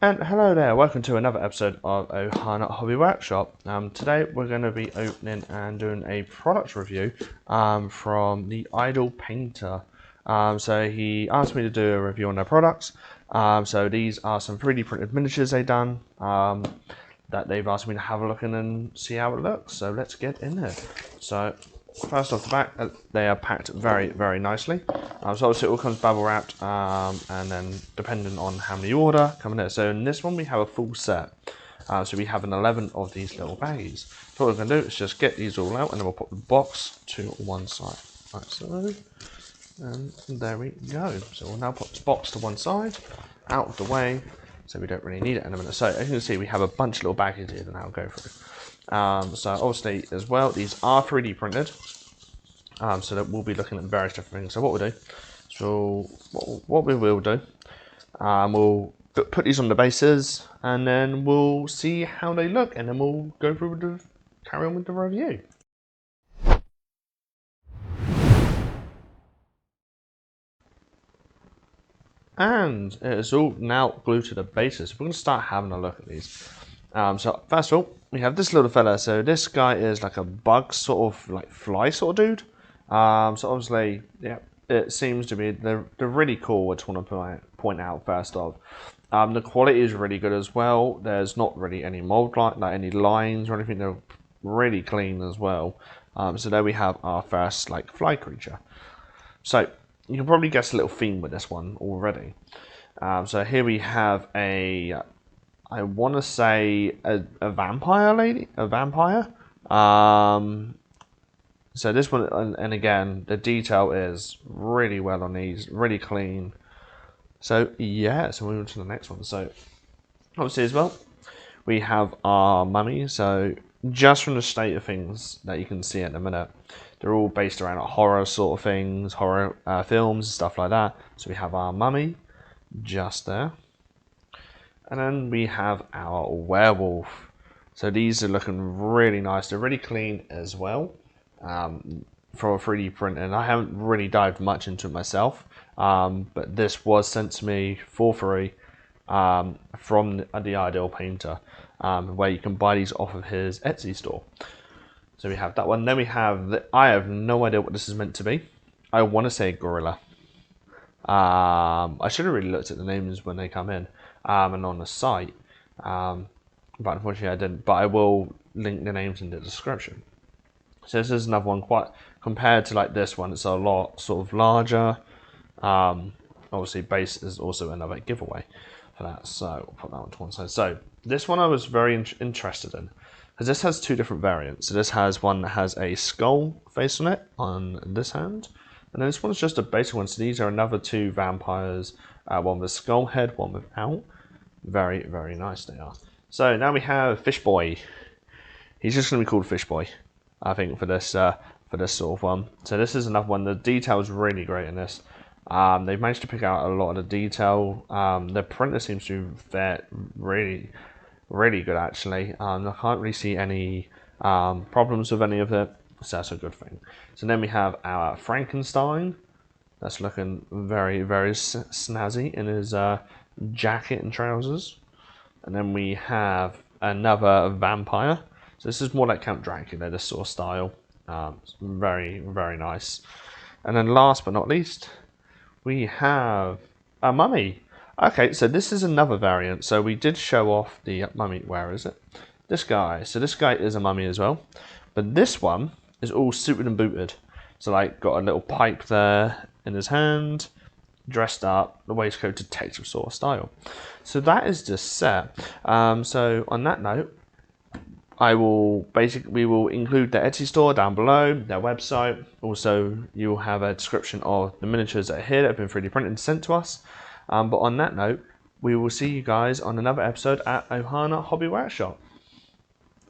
And hello there, welcome to another episode of Ohana Hobby Workshop. Today we're going to be opening and doing a product review from the Idle Painter. So he asked me to do a review on their products. So these are some 3D printed miniatures they've done that they've asked me to have a look in and see how it looks. So let's get in there. So first off the back, they are packed very, very nicely. So obviously it all comes bubble wrapped, and then depending on how many you order, come in there. So in this one we have a full set. So we have 11 of these little baggies. So what we're going to do is just get these all out, and then we'll put the box to one side. Like so. And there we go. So we'll now put this box to one side, out of the way, so we don't really need it in a minute. So as you can see, we have a bunch of little baggies here that I'll go through. So obviously as well, these are 3D printed, so that we'll be looking at various different things. So what we'll do, what we will do, we'll put these on the bases, and then we'll see how they look, and then we'll go through with carry on with the review. And it is all now glued to the bases. We're going to start having a look at these. So first of all, we have this little fella. So this guy is like a bug sort of like fly sort of dude. So obviously, yeah, it seems to be they're really cool. I just want to point out first off, the quality is really good as well. There's not really any mold like any lines or anything. They're really clean as well. So there we have our first like fly creature. So you can probably guess a little theme with this one already. So here we have I want to say a vampire lady, a vampire. So this one, and again, the detail is really well on these, really clean. So yeah, so we move to the next one. So obviously as well, we have our mummy. So just from the state of things that you can see at the minute, they're all based around horror sort of things, horror films, stuff like that. So we have our mummy just there. And then we have our werewolf. So these are looking really nice. They're really clean as well for a 3D print. And I haven't really dived much into it myself. But this was sent to me for free from the Idle Painter, where you can buy these off of his Etsy store. So we have that one. Then we have I have no idea what this is meant to be. I want to say gorilla. I should have really looked at the names when they come in and on the site, but unfortunately I didn't. But I will link the names in the description. So this is another one, quite compared to like this one, it's a lot sort of larger. Obviously base is also another giveaway for that, so we'll put that one to one side. So this one I was very interested in, because this has two different variants. So this has one that has a skull face on it on this hand, and then this one's just a basic one. So these are another two vampires, one with a skull head, one without. Very, very nice they are. So now we have Fish Boy. He's just going to be called Fish Boy, I think, for this sort of one. So this is another one. The detail is really great in this. They've managed to pick out a lot of the detail. The printer seems to be really good actually. I can't really see any problems with any of it, so that's a good thing. So then we have our Frankenstein. That's looking very, very snazzy in his jacket and trousers. And then we have another vampire. So this is more like Count Dracula, this sort of style. It's very, very nice. And then last but not least, we have a mummy. Okay, so this is another variant. So we did show off the mummy. Where is it? This guy. So this guy is a mummy as well. But this one is all suited and booted. So like got a little pipe there in his hand, dressed up, the waistcoat detective sort of style. So that is the set. So on that note, we will include their Etsy store down below, their website. Also, you'll have a description of the miniatures that are here that have been 3D printed and sent to us. But on that note, we will see you guys on another episode at Ohana Hobby Workshop.